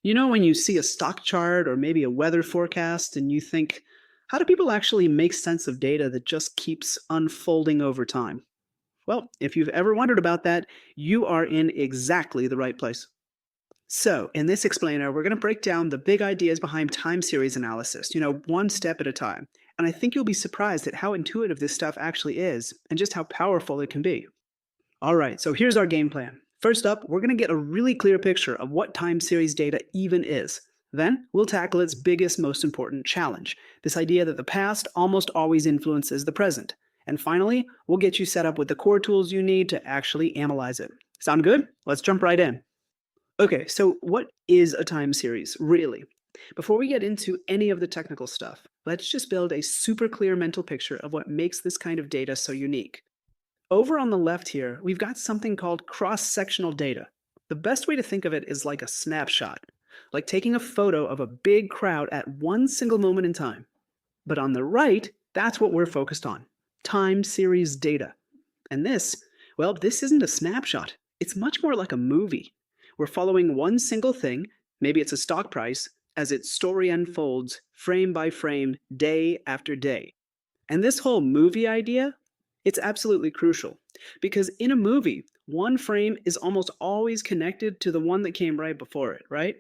You know, when you see a stock chart or maybe a weather forecast and you think, how do people actually make sense of data that just keeps unfolding over time? Well, if you've ever wondered about that, you are in exactly the right place. So, in this explainer, we're going to break down the big ideas behind time series analysis, one step at a time. And I think you'll be surprised at how intuitive this stuff actually is and just how powerful it can be. All right, so here's our game plan. First up, we're going to get a really clear picture of what time series data even is. Then, we'll tackle its biggest, most important challenge, this idea that the past almost always influences the present. And finally, we'll get you set up with the core tools you need to actually analyze it. Sound good? Let's jump right in. Okay, so what is a time series, really? Before we get into any of the technical stuff, let's just build a super clear mental picture of what makes this kind of data so unique. Over on the left here, we've got something called cross-sectional data. The best way to think of it is like a snapshot, like taking a photo of a big crowd at one single moment in time. But on the right, that's what we're focused on, time series data. And this isn't a snapshot. It's much more like a movie. We're following one single thing, maybe it's a stock price, as its story unfolds frame by frame, day after day. And this whole movie idea, it's absolutely crucial, because in a movie, one frame is almost always connected to the one that came right before it, right?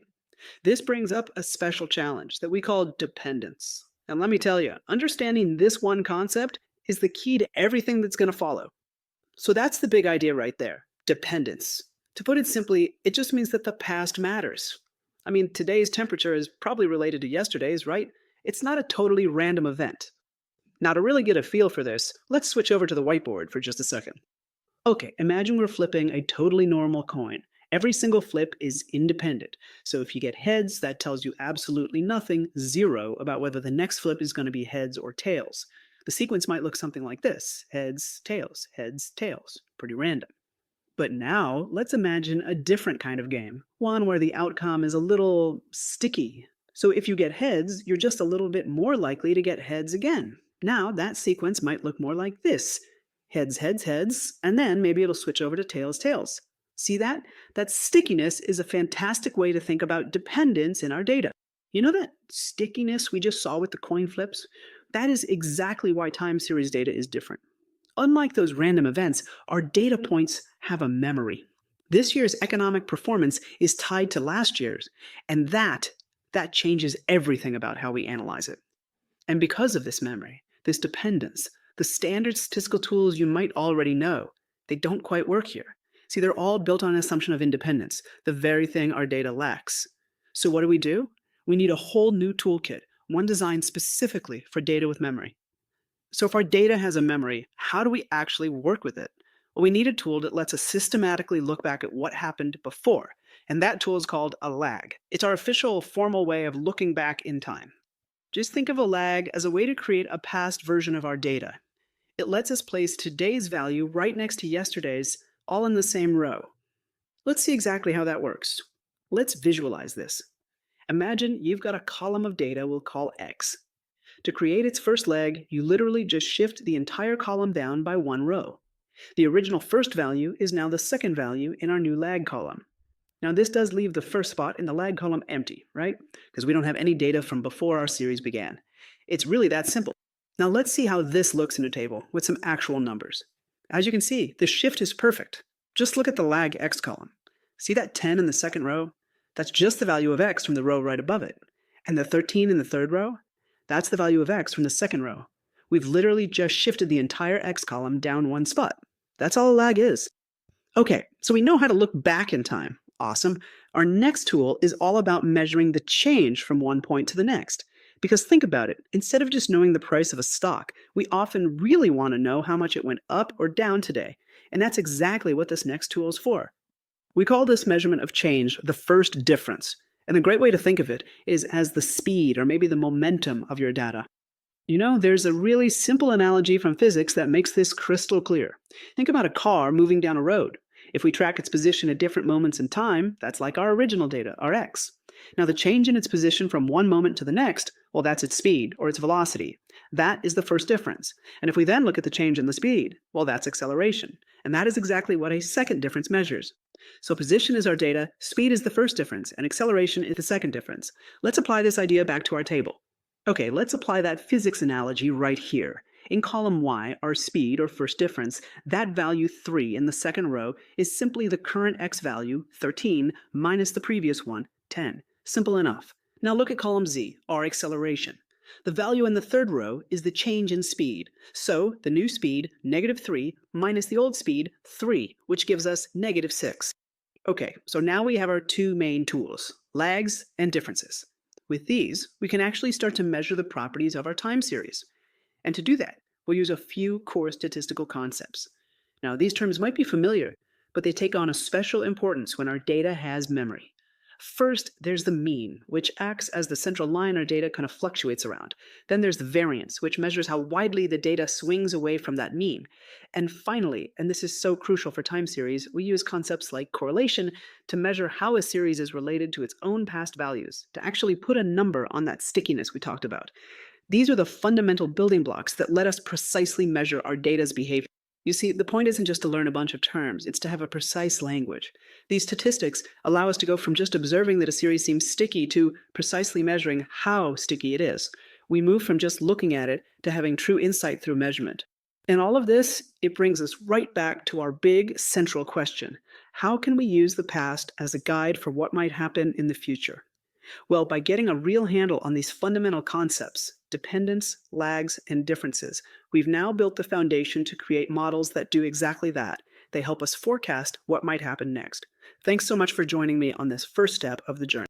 This brings up a special challenge that we call dependence. And let me tell you, understanding this one concept is the key to everything that's going to follow. So that's the big idea right there, dependence. To put it simply, it just means that the past matters. I mean, today's temperature is probably related to yesterday's, right? It's not a totally random event. Now, to really get a feel for this, let's switch over to the whiteboard for just a second. Okay, imagine we're flipping a totally normal coin. Every single flip is independent. So if you get heads, that tells you absolutely nothing, zero, about whether the next flip is going to be heads or tails. The sequence might look something like this: heads, tails, heads, tails. Pretty random. But now, let's imagine a different kind of game, one where the outcome is a little sticky. So if you get heads, you're just a little bit more likely to get heads again. Now, that sequence might look more like this: heads, heads, heads, and then maybe it'll switch over to tails, tails. See that? That stickiness is a fantastic way to think about dependence in our data. You know that stickiness we just saw with the coin flips? That is exactly why time series data is different. Unlike those random events, our data points have a memory. This year's economic performance is tied to last year's, and that changes everything about how we analyze it. And because of this memory, this dependence, the standard statistical tools you might already know, they don't quite work here. See, they're all built on an assumption of independence, the very thing our data lacks. So what do? We need a whole new toolkit, one designed specifically for data with memory. So if our data has a memory, how do we actually work with it? Well, we need a tool that lets us systematically look back at what happened before, and that tool is called a lag. It's our official formal way of looking back in time. Just think of a lag as a way to create a past version of our data. It lets us place today's value right next to yesterday's, all in the same row. Let's see exactly how that works. Let's visualize this. Imagine you've got a column of data we'll call X. To create its first leg, you literally just shift the entire column down by one row. The original first value is now the second value in our new lag column. Now this does leave the first spot in the lag column empty, right? Because we don't have any data from before our series began. It's really that simple. Now let's see how this looks in a table with some actual numbers. As you can see, the shift is perfect. Just look at the lag X column. See that 10 in the second row? That's just the value of X from the row right above it. And the 13 in the third row? That's the value of X from the second row. We've literally just shifted the entire X column down one spot. That's all a lag is. Okay, so we know how to look back in time. Awesome. Our next tool is all about measuring the change from one point to the next. Because think about it, instead of just knowing the price of a stock, we often really want to know how much it went up or down today. And that's exactly what this next tool is for. We call this measurement of change the first difference. And a great way to think of it is as the speed or maybe the momentum of your data. You know, there's a really simple analogy from physics that makes this crystal clear. Think about a car moving down a road. If we track its position at different moments in time, that's like our original data, our X. Now, the change in its position from one moment to the next, well, that's its speed or its velocity. That is the first difference. And if we then look at the change in the speed, well, that's acceleration. And that is exactly what a second difference measures. So position is our data, speed is the first difference, and acceleration is the second difference. Let's apply this idea back to our table. Okay, let's apply that physics analogy right here. In column Y, our speed, or first difference, that value 3 in the second row is simply the current x value, 13, minus the previous one, 10. Simple enough. Now look at column Z, our acceleration. The value in the third row is the change in speed. So the new speed, -3, minus the old speed, 3, which gives us -6. Okay, so now we have our two main tools, lags and differences. With these, we can actually start to measure the properties of our time series. And to do that, we'll use a few core statistical concepts. Now, these terms might be familiar, but they take on a special importance when our data has memory. First, there's the mean, which acts as the central line our data kind of fluctuates around. Then there's the variance, which measures how widely the data swings away from that mean. And finally, and this is so crucial for time series, we use concepts like correlation to measure how a series is related to its own past values, to actually put a number on that stickiness we talked about. These are the fundamental building blocks that let us precisely measure our data's behavior. You see, the point isn't just to learn a bunch of terms, it's to have a precise language. These statistics allow us to go from just observing that a series seems sticky to precisely measuring how sticky it is. We move from just looking at it to having true insight through measurement. And all of this, it brings us right back to our big central question. How can we use the past as a guide for what might happen in the future? Well, by getting a real handle on these fundamental concepts, dependence, lags, and differences, we've now built the foundation to create models that do exactly that. They help us forecast what might happen next. Thanks so much for joining me on this first step of the journey.